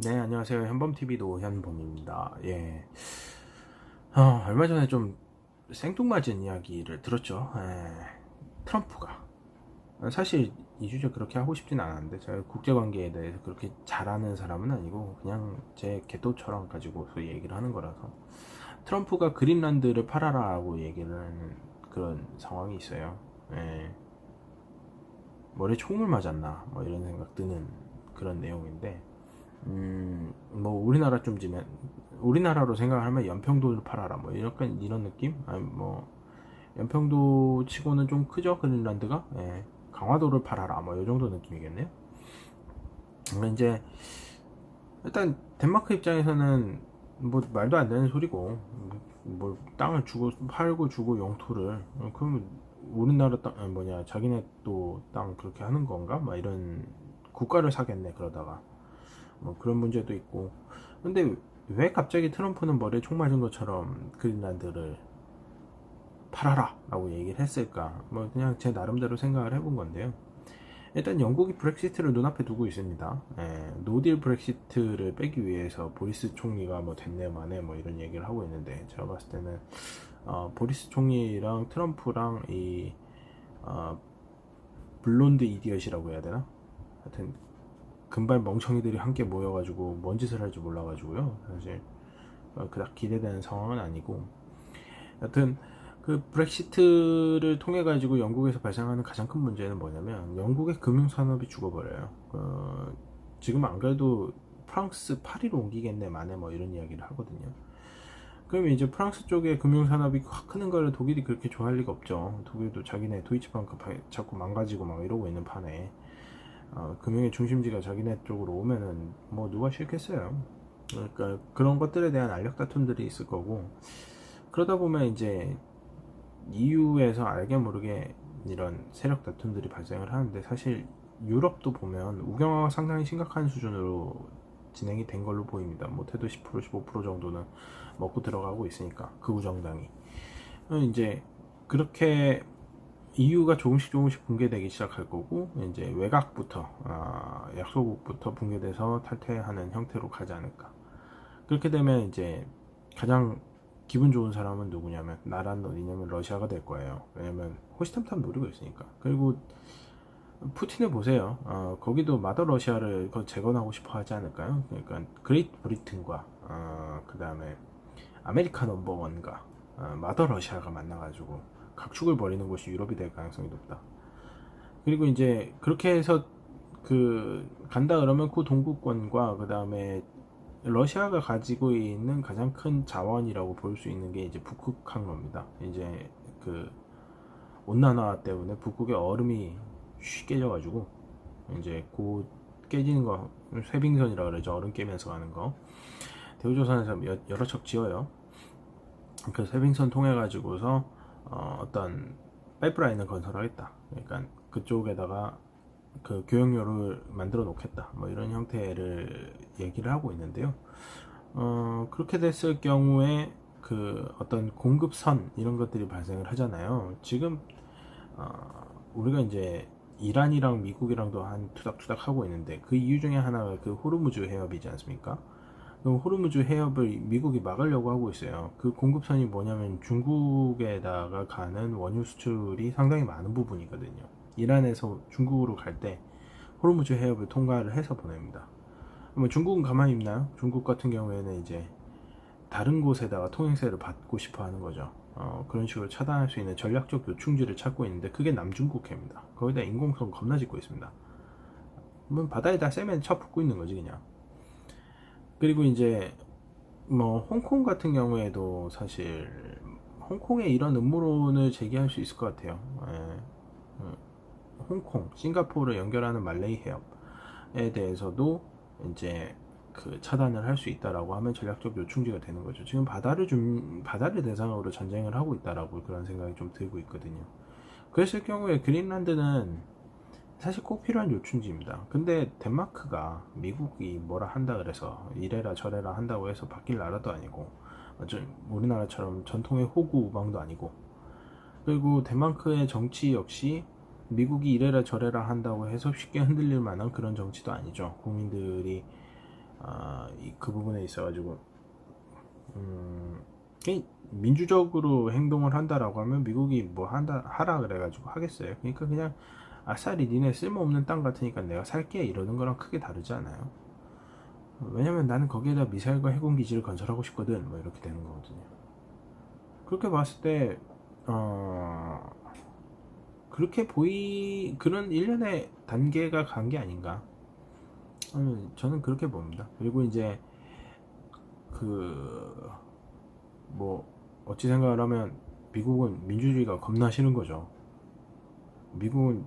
네, 안녕하세요. 현범TV 노현범입니다. 예. 얼마 전에 좀 생뚱맞은 이야기를 들었죠. 트럼프가. 사실 이 주제 그렇게 하고 싶진 않았는데, 제가 국제관계에 대해서 그렇게 잘하는 사람은 아니고, 그냥 제 개또처럼 가지고서 얘기를 하는 거라서. 트럼프가 그린란드를 팔아라고 얘기를 하는 그런 상황이 있어요. 예. 머리에 총을 맞았나, 뭐 이런 생각 드는 그런 내용인데, 뭐 우리나라 좀 지면 우리나라로 생각하면 연평도를 팔아라 뭐 약간 이런 느낌? 아니 뭐 연평도 치고는 좀 크죠 그린란드가. 예. 강화도를 팔아라 뭐 이 정도 느낌이겠네요. 이제 일단 덴마크 입장에서는 뭐 말도 안 되는 소리고, 뭐 땅을 주고 팔고 주고 영토를, 그러면 우리나라 땅 뭐냐 자기네 또 땅 그렇게 하는 건가 막 이런, 국가를 사겠네 그러다가 뭐 그런 문제도 있고. 근데 왜 갑자기 트럼프는 머리에 총 맞은 것처럼 그린란드를 팔아라 라고 얘기를 했을까? 뭐 그냥 제 나름대로 생각을 해본 건데요. 일단 영국이 브렉시트를 눈앞에 두고 있습니다. 노딜 브렉시트를 빼기 위해서 보리스 총리가 뭐 됐네 마네 뭐 이런 얘기를 하고 있는데, 제가 봤을 때는 보리스 총리랑 트럼프랑 이 어, 블론드 이디엇이라고 해야 되나? 하여튼 금발 멍청이들이 함께 모여가지고 뭔 짓을 할지 몰라가지고요. 사실 그닥 기대되는 상황은 아니고, 여튼 그 브렉시트를 통해 가지고 영국에서 발생하는 가장 큰 문제는 뭐냐면 영국의 금융산업이 죽어버려요. 지금 안 그래도 프랑스 파리로 옮기겠네 마네 뭐 이런 이야기를 하거든요. 그러면 이제 프랑스 쪽에 금융산업이 확 크는 걸 독일이 그렇게 좋아할 리가 없죠. 독일도 자기네 도이치방크 자꾸 망가지고 막 이러고 있는 판에, 금융의 중심지가 자기네 쪽으로 오면은 뭐 누가 싫겠어요. 그러니까 그런 것들에 대한 알력 다툼들이 있을 거고, 그러다 보면 이제 EU에서 알게 모르게 이런 세력 다툼들이 발생을 하는데, 사실 유럽도 보면 우경화가 상당히 심각한 수준으로 진행이 된 걸로 보입니다. 못해도 10% 15% 정도는 먹고 들어가고 있으니까 극우 정당이. 이제 그렇게 EU가 조금씩 조금씩 붕괴되기 시작할 거고, 이제 외곽부터 약소국부터 붕괴돼서 탈퇴하는 형태로 가지 않을까. 그렇게 되면 이제 가장 기분 좋은 사람은 누구냐면, 나라는 어디냐면 러시아가 될 거예요. 왜냐면 호시탐탐 노리고 있으니까. 그리고 푸틴을 보세요. 거기도 마더 러시아를 재건하고 싶어 하지 않을까요? 그러니까 그레이트 브리튼과 그 다음에 아메리카 넘버원과 마더 러시아가 만나가지고 각축을 벌이는 곳이 유럽이 될 가능성이 높다. 그리고 이제 그렇게 해서 간다 그러면 그 동구권과 그 다음에 러시아가 가지고 있는 가장 큰 자원이라고 볼 수 있는 게 이제 북극 항로입니다. 이제 그 온난화 때문에 북극의 얼음이 쉽 깨져가지고, 이제 곧 깨지는 거 쇠빙선이라 그러죠. 얼음 깨면서 가는 거. 대우조선에서 여러 척 지어요. 그 쇠빙선 통해 가지고서 어떤 파이프라인을 건설하겠다. 그러니까 그쪽에다가 그 교역로를 만들어 놓겠다. 뭐 이런 형태를 얘기를 하고 있는데요. 그렇게 됐을 경우에 그 어떤 공급선 이런 것들이 발생을 하잖아요. 지금 우리가 이제 이란이랑 미국이랑도 한 투닥투닥 하고 있는데, 그 이유 중에 하나가 그 호르무즈 해협이지 않습니까? 그 호르무즈 해협을 미국이 막으려고 하고 있어요. 그 공급선이 뭐냐면 중국에다가 가는 원유 수출이 상당히 많은 부분이거든요. 이란에서 중국으로 갈 때 호르무즈 해협을 통과를 해서 보냅니다. 뭐 중국은 가만히 있나요? 중국 같은 경우에는 이제 다른 곳에다가 통행세를 받고 싶어 하는 거죠. 그런 식으로 차단할 수 있는 전략적 요충지를 찾고 있는데, 그게 남중국해입니다. 거기다 인공섬 겁나 짓고 있습니다. 뭐 바다에다 세면 쳐붓고 있는 거지 그냥. 그리고 이제 뭐 홍콩 같은 경우에도 사실 홍콩에 이런 음모론을 제기할 수 있을 것 같아요. 홍콩, 싱가포르를 연결하는 말레이 해협에 대해서도 이제 그 차단을 할 수 있다라고 하면 전략적 요충지가 되는 거죠. 지금 바다를 대상으로 전쟁을 하고 있다라고 그런 생각이 좀 들고 있거든요. 그랬을 경우에 그린란드는 사실 꼭 필요한 요충지입니다. 근데 덴마크가 미국이 뭐라 한다 그래서 이래라 저래라 한다고 해서 바뀔 나라도 아니고, 우리나라처럼 전통의 호구 우방도 아니고, 그리고 덴마크의 정치 역시 미국이 이래라 저래라 한다고 해서 쉽게 흔들릴 만한 그런 정치도 아니죠. 국민들이 그 부분에 있어가지고 민주적으로 행동을 한다라고 하면 미국이 뭐 하라 그래가지고 하겠어요. 그러니까 그냥 아싸리 니네 쓸모없는 땅 같으니까 내가 살게 이러는 거랑 크게 다르지 않아요. 왜냐면 나는 거기에다 미사일과 해군 기지를 건설하고 싶거든. 뭐 이렇게 되는 거거든요. 그렇게 봤을 때 그렇게 그런 일련의 단계가 간 게 아닌가. 저는 그렇게 봅니다. 그리고 이제 뭐 어찌 생각을 하면 미국은 민주주의가 겁나 싫은 거죠. 미국은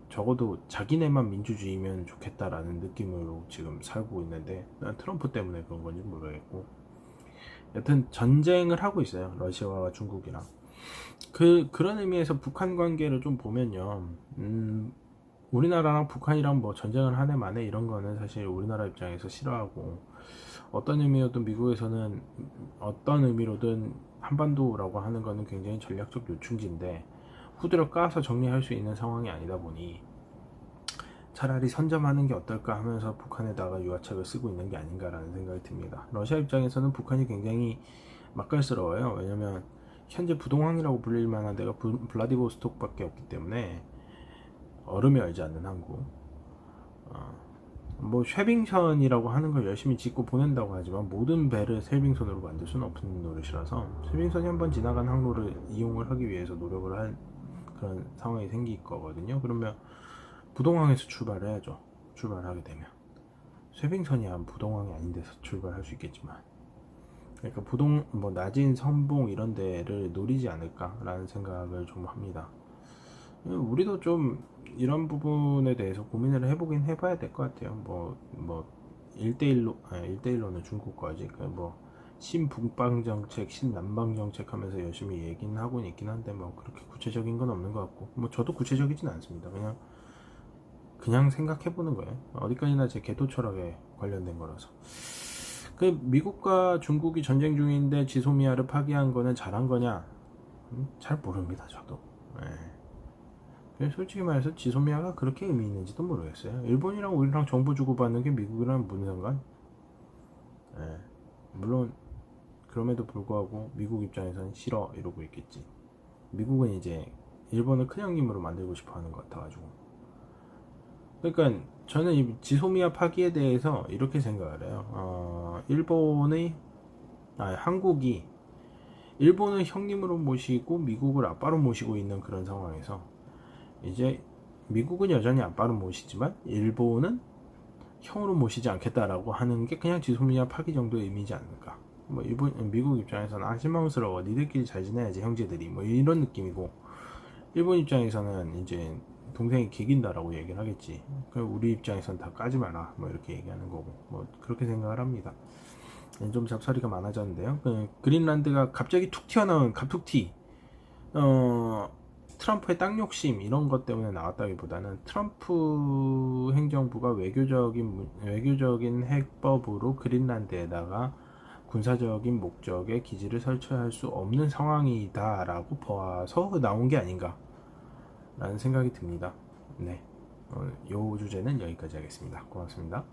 적어도 자기네만 민주주의면 좋겠다라는 느낌으로 지금 살고 있는데 트럼프 때문에 그런 건지 모르겠고 여튼 전쟁을 하고 있어요. 러시아와 중국이랑. 그런 의미에서 북한 관계를 좀 보면요. 우리나라랑 북한이랑 뭐 전쟁을 하네 마네 이런 거는 사실 우리나라 입장에서 싫어하고 어떤 의미로든 미국에서는 어떤 의미로든 한반도라고 하는 거는 굉장히 전략적 요충지인데 후드려 까서 정리할 수 있는 상황이 아니다 보니 차라리 선점하는 게 어떨까 하면서 북한에다가 유화책을 쓰고 있는 게 아닌가라는 생각이 듭니다. 러시아 입장에서는 북한이 굉장히 맛깔스러워요. 왜냐면 현재 부동항이라고 불릴 만한 데가 블라디보스톡밖에 없기 때문에 얼음이 얼지 않는 항구. 뭐 쉐빙선이라고 하는 걸 열심히 짓고 보낸다고 하지만 모든 배를 쉐빙선으로 만들 수는 없는 노릇이라서 쉐빙선이 한번 지나간 항로를 이용을 하기 위해서 노력을 할 그런 상황이 생길 거거든요. 그러면 부동항에서 출발해야죠. 출발하게 되면 쉐빙선이 부동항이 아닌 데서 출발할 수 있겠지만 그러니까 뭐 낮은 선봉 이런 데를 노리지 않을까라는 생각을 좀 합니다. 우리도 좀 이런 부분에 대해서 고민을 해보긴 해봐야 될 것 같아요. 뭐 1대1로는 중국 거지. 뭐 신북방 정책, 신남방 정책 하면서 열심히 얘기는 하고 있긴 한데 뭐 그렇게 구체적인 건 없는 것 같고 뭐 저도 구체적이진 않습니다. 그냥 생각해보는 거예요. 어디까지나 제 개토 철학에 관련된 거라서. 미국과 중국이 전쟁 중인데 지소미아를 파기한 거는 잘한 거냐? 잘 모릅니다, 저도. 솔직히 말해서 지소미아가 그렇게 의미 있는지도 모르겠어요. 일본이랑 우리랑 정보 주고받는 게 미국이랑 무슨 상관? 물론 그럼에도 불구하고 미국 입장에서는 싫어 이러고 있겠지. 미국은 이제 일본을 큰형님으로 만들고 싶어 하는 것 같아가지고. 그러니까 저는 이 지소미아 파기에 대해서 이렇게 생각을 해요. 한국이 일본을 형님으로 모시고 미국을 아빠로 모시고 있는 그런 상황에서 이제 미국은 여전히 아빠로 모시지만 일본은 형으로 모시지 않겠다라고 하는 게 그냥 지소미아 파기 정도의 의미지 않을까. 뭐 미국 입장에서는 실망스러워. 니들끼리 잘 지내야지 형제들이 뭐 이런 느낌이고 일본 입장에서는 이제 동생이 개긴다라고 얘기를 하겠지. 우리 입장에서는 다 까지 마라 뭐 이렇게 얘기하는 거고 뭐 그렇게 생각을 합니다. 좀 잡소리가 많아졌는데요. 그린란드가 갑자기 툭 튀어나온 갑툭튀 트럼프의 땅 욕심 이런 것 때문에 나왔다기보다는 트럼프 행정부가 외교적인 해법으로 그린란드에다가 군사적인 목적의 기지를 설치할 수 없는 상황이다라고 봐서 나온 게 아닌가 라는 생각이 듭니다. 네, 이 주제는 여기까지 하겠습니다. 고맙습니다.